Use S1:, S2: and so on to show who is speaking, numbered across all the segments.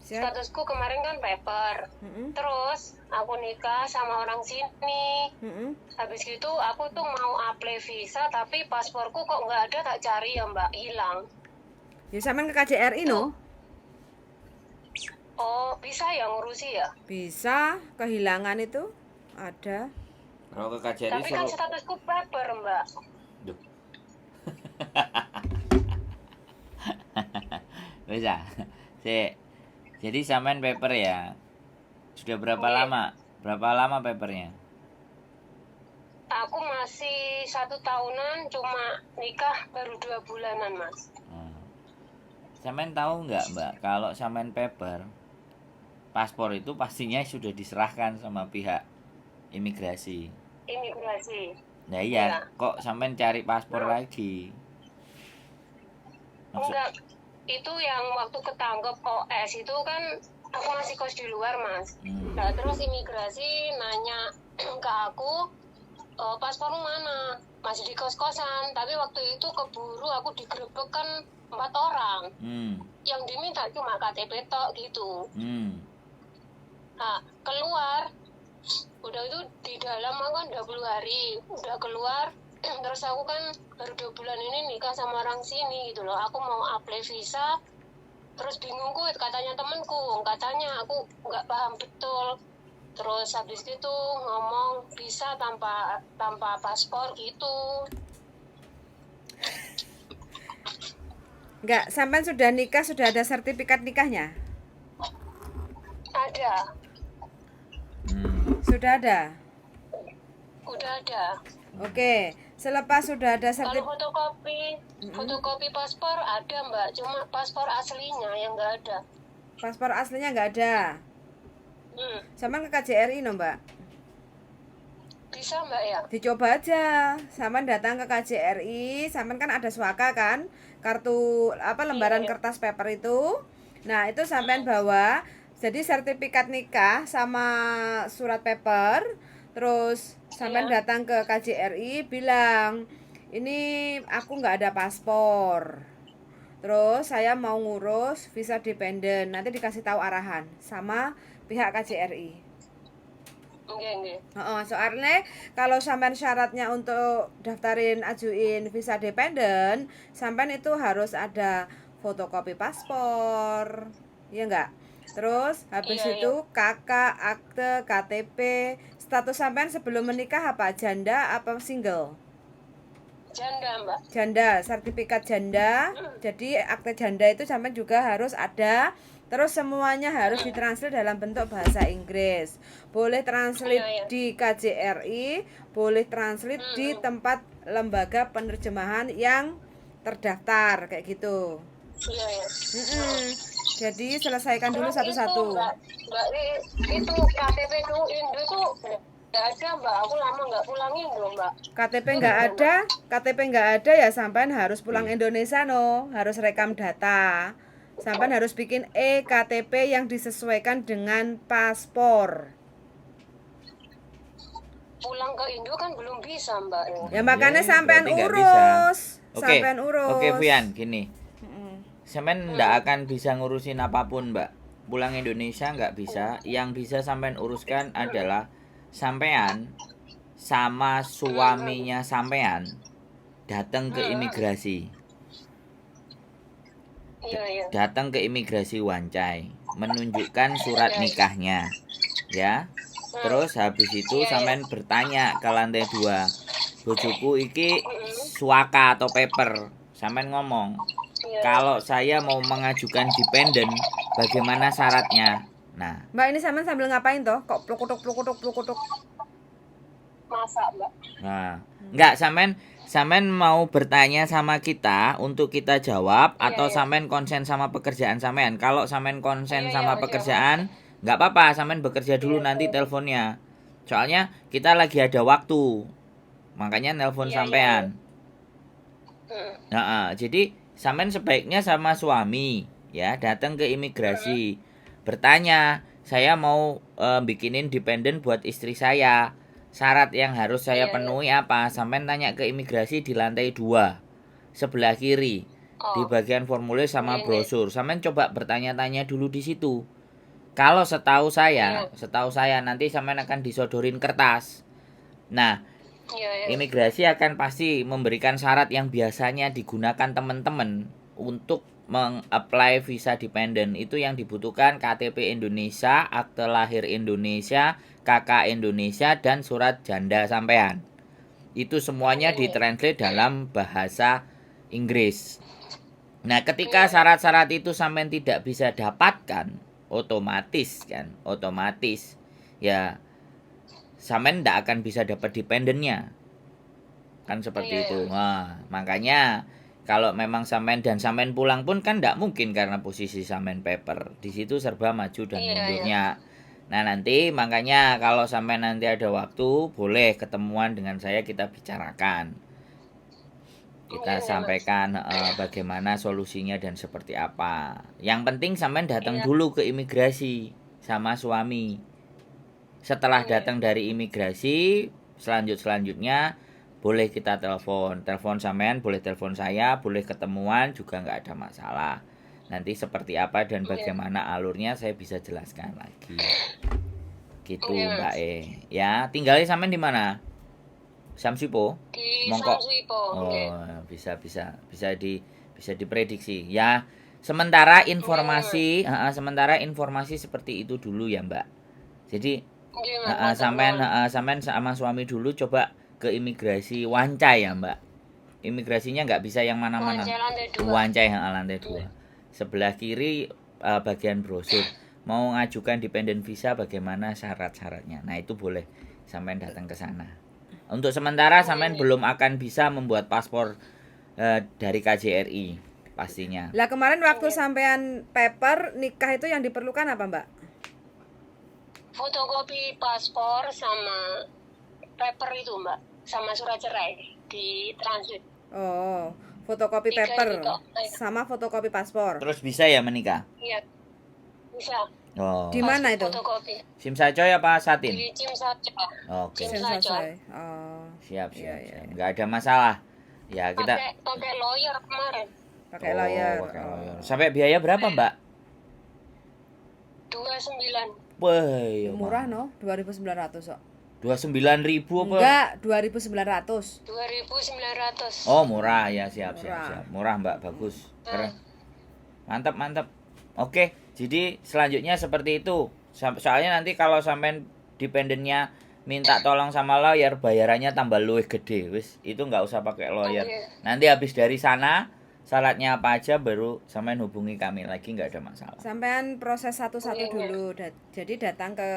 S1: Siap.
S2: Statusku kemarin kan paper. Terus aku nikah sama orang sini. Habis itu aku tuh mau apply visa, tapi pasporku kok nggak ada, tak cari ya Mbak, hilang.
S1: Ya sampean ke KJRI no?
S2: Oh, bisa ya ngurusi ya?
S1: Bisa, kehilangan itu ada.
S3: Kalau ke KJRI
S2: Tapi kan statusku paper Mbak.
S3: Duh. Bisa. Jadi sampean paper ya. Sudah berapa
S2: Iya.
S3: lama? Berapa lama papernya?
S2: Aku masih 1 tahunan, cuma nikah baru 2 bulanan Mas.
S3: Sampean tahu nggak Mbak, kalau sampean paper, paspor itu pastinya sudah diserahkan sama pihak imigrasi.
S2: Imigrasi.
S3: Nah iya,
S2: Iya.
S3: kok sampean cari paspor lagi?
S2: Enggak, itu yang waktu ketangkep OS itu kan aku masih kos di luar Mas. Nah terus imigrasi nanya ke aku, paspormu mana? Masih di kos-kosan, tapi waktu itu keburu aku digerebek kan 4 orang. Yang diminta cuma KTP tok gitu. Nah keluar, udah itu di dalam aku kan 20 hari, udah keluar. Terus aku kan baru 2 bulan ini nikah sama orang sini gitu loh. Aku mau apply visa, terus bingung katanya temenku, katanya aku nggak paham betul. Terus habis itu ngomong bisa tanpa paspor gitu.
S1: Enggak, sampean sudah nikah, sudah ada sertifikat nikahnya?
S2: Ada.
S1: Sudah ada?
S2: Udah ada.
S1: Oke, selepas sudah ada
S2: Kalau
S1: sertifikat.
S2: fotokopi paspor ada Mbak, cuma paspor aslinya yang nggak ada.
S1: Paspor aslinya nggak ada. Sampean ke KJRI no Mbak?
S2: Bisa Mbak ya?
S1: Dicoba aja. Sampean datang ke KJRI, sampean kan ada suaka kan? Kartu apa lembaran kertas paper itu. Nah, itu sampean bawa. Jadi sertifikat nikah sama surat paper. Terus sampean datang ke KJRI bilang, "Ini aku nggak ada paspor. Terus saya mau ngurus visa dependen." Nanti dikasih tahu arahan sama pihak KJRI. Soalnya kalau sampean syaratnya untuk daftarin ajuin visa dependen, sampean itu harus ada fotokopi paspor, ya enggak? Terus habis itu kakak, akte, KTP. Status sampean sebelum menikah apa? Janda apa single?
S2: Janda Mbak.
S1: Janda, sertifikat janda. Jadi akte janda itu sampean juga harus ada. Terus semuanya harus ditranslate dalam bentuk bahasa Inggris. Boleh translate di KJRI, boleh translate di tempat lembaga penerjemahan yang terdaftar kayak gitu.
S2: Iya ya.
S1: Jadi selesaikan dulu satu-satu.
S2: Mbak, itu KTP tuh Indo tuh nggak ada Mbak. Aku lama nggak pulang Indo Mbak.
S1: KTP nggak ada ya sampean harus pulang Indonesia no, harus rekam data. Sampean harus bikin KTP yang disesuaikan dengan paspor.
S2: Pulang ke Indo kan belum bisa Mbak.
S1: Ya makanya sampean urus. Sampean urus.
S3: Oke, Vian, gini. Sampean nggak akan bisa ngurusin apapun, Mbak. Pulang Indonesia nggak bisa. Yang bisa sampean uruskan adalah sampean sama suaminya sampean datang ke imigrasi. Datang ke imigrasi Wancai, menunjukkan surat nikahnya, ya. Terus habis itu sampean bertanya ke lantai 2, bojoku iki suaka atau paper. Sampean ngomong, kalau saya mau mengajukan dependen, bagaimana syaratnya? Nah,
S1: Mbak, ini sampean sambil ngapain toh? Kok plukutuk?
S2: Masa Mbak?
S3: Nah, enggak, sampean mau bertanya sama kita untuk kita jawab atau sampean konsen sama pekerjaan sampean? Kalau sampean konsen sama pekerjaan, enggak apa-apa, sampean bekerja dulu nanti teleponnya. Soalnya kita lagi ada waktu. Makanya nelpon sampean. Nah, jadi sampean sebaiknya sama suami ya datang ke imigrasi. Bertanya, saya mau bikinin dependen buat istri saya. Syarat yang harus saya penuhi apa? Sampean tanya ke imigrasi di lantai 2 sebelah kiri. di bagian formulir sama
S2: Iya,
S3: brosur. Sampean coba bertanya-tanya dulu di situ. Kalau setahu saya nanti sampean akan disodorin kertas. Nah,
S2: iya.
S3: imigrasi akan pasti memberikan syarat yang biasanya digunakan teman-teman untuk meng-apply visa dependent. Itu yang dibutuhkan KTP Indonesia, akte lahir Indonesia, KK Indonesia, dan surat janda sampean. Itu semuanya ditranslate dalam bahasa Inggris. Nah, ketika syarat-syarat itu sampean tidak bisa dapatkan, otomatis ya sampean tidak akan bisa dapat dependennya. Kan seperti itu. Nah, makanya kalau memang sampean pulang pun kan tidak mungkin karena posisi sampean paper. Di situ serba maju dan mundurnya. Nah, nanti makanya kalau sampean nanti ada waktu, boleh ketemuan dengan saya, kita bicarakan. Kita sampaikan bagaimana solusinya dan seperti apa. Yang penting sampean datang dulu ke imigrasi sama suami. Setelah datang dari imigrasi, selanjutnya boleh kita telepon sampean, boleh telepon saya, boleh ketemuan juga nggak ada masalah. Nanti seperti apa dan bagaimana alurnya saya bisa jelaskan lagi. Gitu Mbak ya. Tinggalnya sampean di mana? Samsipo?
S2: Di
S3: Mongko.
S2: Samsipo.
S3: Oh, bisa diprediksi ya. Sementara informasi seperti itu dulu ya, Mbak. Jadi sampean sama suami dulu coba ke imigrasi Wancai ya, Mbak. Imigrasinya nggak bisa yang mana-mana. Wancai lantai 2. Sebelah kiri bagian brosur. Mau ngajukan dependent visa bagaimana syarat-syaratnya. Nah, itu boleh sampean datang ke sana. Untuk sementara sampean belum akan bisa membuat paspor dari KJRI pastinya.
S1: Lah kemarin waktu sampean paper nikah itu yang diperlukan apa, Mbak?
S2: Fotokopi paspor sama paper itu, Mbak, sama surat cerai di transit.
S1: Oh, fotokopi paper sama fotokopi paspor.
S3: Terus bisa ya menikah?
S2: Iya, bisa.
S3: Oh.
S1: Di mana itu?
S2: Fotokopi.
S3: Sim Sacoy apa Satin?
S2: Di Sim Sacoy.
S3: Oke.
S2: Sim Sacoy.
S1: Oh.
S3: Siap.
S1: Iya.
S3: Nggak ada masalah. Ya kita
S2: pakai lawyer kemarin.
S1: Pakai lawyer.
S3: Sampai biaya berapa, Mbak?
S2: 29.
S3: Wah,
S1: murah no, 2.900 kok.
S3: 29.000 apa?
S1: Enggak, 2.900.
S2: 2.900.
S3: Oh, murah ya, siap. Murah, Mbak, bagus. Keren. Mantap. Oke, jadi selanjutnya seperti itu. Soalnya nanti kalau sampean dependennya minta tolong sama lawyer, bayarannya tambah luwih gede, wis. Itu nggak usah pakai lawyer. Nanti habis dari sana, syaratnya apa aja baru sampean hubungi kami lagi, nggak ada masalah.
S1: Sampean proses satu-satu dulu. Jadi datang ke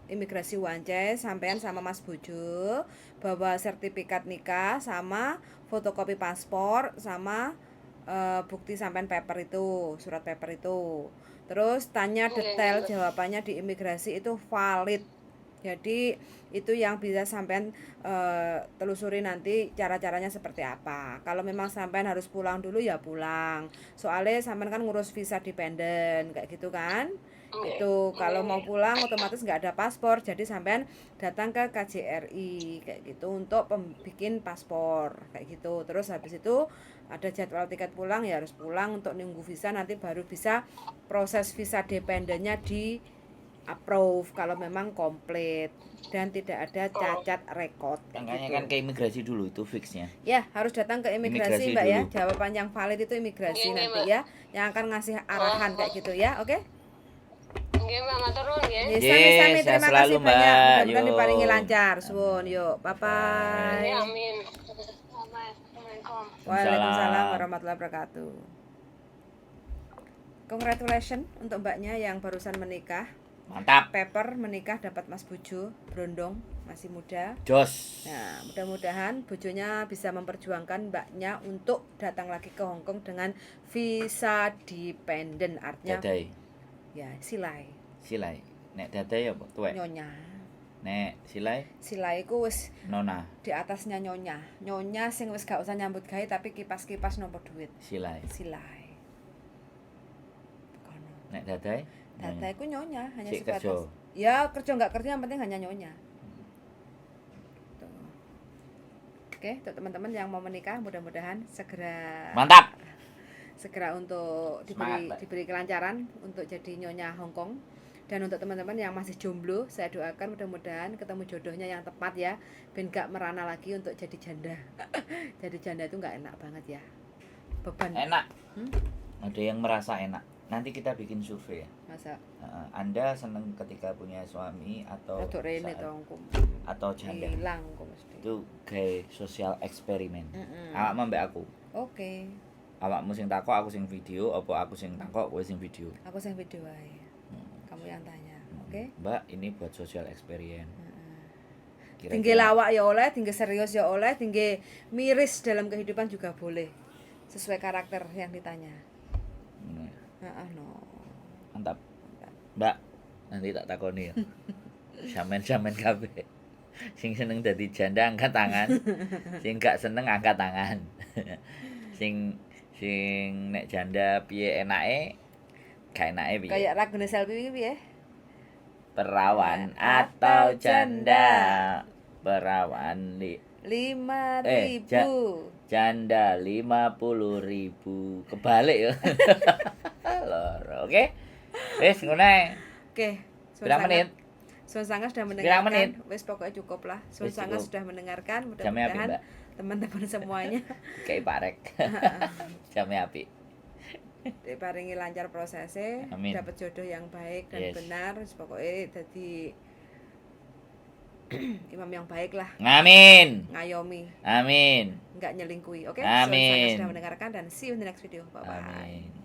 S1: imigrasi Wancai, sampean sama Mas Bojo bawa sertifikat nikah sama fotokopi paspor sama bukti sampean paper itu, surat paper itu. Terus tanya detail jawabannya di imigrasi itu valid. Jadi itu yang bisa sampean telusuri nanti cara-caranya seperti apa. Kalau memang sampean harus pulang dulu ya pulang. Soalnya sampean kan ngurus visa dependent kayak gitu kan. Itu kalau mau pulang otomatis nggak ada paspor. Jadi sampean datang ke KJRI kayak gitu untuk bikin paspor kayak gitu. Terus habis itu ada jadwal tiket pulang ya harus pulang untuk nunggu visa, nanti baru bisa proses visa dependentnya di approve kalau memang komplit dan tidak ada cacat rekod.
S3: Makanya kan ke imigrasi dulu itu fixnya.
S1: Ya, harus datang ke imigrasi Mbak dulu. Ya. Jawaban yang valid itu imigrasi nanti ya, yang akan ngasih arahan kayak gitu ya. Oke?
S2: Nggih, Mbak, matur nuwun nggih.
S1: Sami-sami, terima kasih banyak. Mudah-mudahan diparingi lancar. Suwun, yuk. Bye-bye.
S2: Amin.
S1: Waalaikumsalam warahmatullahi wabarakatuh. Congratulations untuk mbaknya yang barusan menikah.
S3: Mantap.
S1: Paper menikah dapat Mas Bojo, berondong, masih muda.
S3: Jos.
S1: Nah, mudah-mudahan bojonya bisa memperjuangkan mbaknya untuk datang lagi ke Hong Kong dengan visa dependent, artinya.
S3: Dadai.
S1: Ya, silai.
S3: Nek dadai apa? Tuwek.
S1: Nyonya.
S3: Nek silai?
S1: Silai ku wis
S3: nona.
S1: Di atasnya nyonya. Nyonya sing wis gak usah nyambut gawe tapi kipas-kipas nomor duit.
S3: Silai.
S1: Kono.
S3: Nek dadai?
S1: Dadai ku nyonya, hanya
S3: sebatas.
S1: Kerja. Ya, kerja enggak kerja yang penting hanya nyonya. Tuh. Oke, untuk teman-teman yang mau menikah mudah-mudahan segera.
S3: Mantap.
S1: segera untuk
S3: Semangat, Mbak.
S1: diberi kelancaran untuk jadi nyonya Hongkong. Dan untuk teman-teman yang masih jomblo, saya doakan mudah-mudahan ketemu jodohnya yang tepat ya, ben gak merana lagi untuk jadi janda. Jadi janda itu nggak enak banget ya, beban.
S3: Enak.
S1: Hmm?
S3: Ada yang merasa enak. Nanti kita bikin survei ya.
S1: Masa
S3: Anda seneng ketika punya suami atau
S1: Rodok rene
S3: saat-
S1: to engko.
S3: atau janda?
S1: Hilang kok mesti.
S3: Itu kayak sosial eksperimen.
S1: Mm-mm.
S3: Awakmu mbak aku.
S1: Oke,
S3: Awakmu sing takok, aku sing video, apa aku sing takok, kowe sing video.
S1: aku sing video ae. Kamu yang tanya. Oke.
S3: Mbak, ini buat sosial eksperimen.
S1: Tinggi lawak ya oleh, tinggi serius ya oleh, tinggi miris dalam kehidupan juga boleh. Sesuai karakter yang ditanya.
S3: Ini,
S1: No.
S3: mantap. Mbak, nanti tak takoni ya. Samen-samen kabeh. Sing seneng dadi janda angkat tangan. Sing gak seneng angkat tangan. sing nek janda piye enake? Gak enake piye?
S1: Kayak ragune selfie iki piye?
S3: Perawan atau janda? Perawan
S1: 5.000.
S3: Janda 50.000. Kebalik ya. Loro, oke? Wis ngono ae.
S1: Oke.
S3: Berapa menit?
S1: Sun Sanga sudah
S3: Berapa menit?
S1: mendengarkan. Wis pokoknya cukup lah. Sun
S3: Wis
S1: Sanga
S3: cukup.
S1: sudah mendengarkan.
S3: Jamnya api,
S1: Mudah-mudahan
S3: Mbak.
S1: teman-teman semuanya
S3: Kayak parek. Jamnya api.
S1: diparingi lancar prosesnya,
S3: Amin.
S1: dapat jodoh yang baik dan
S3: Yes.
S1: benar. Wis pokoknya jadi imam yang baik lah,
S3: Amin.
S1: ngayomi,
S3: Amin.
S1: nggak nyelingkuhi. Oke,
S3: Amin.
S1: Sun Sanga sudah mendengarkan dan see you in the next video. Bye bye.
S3: Amin.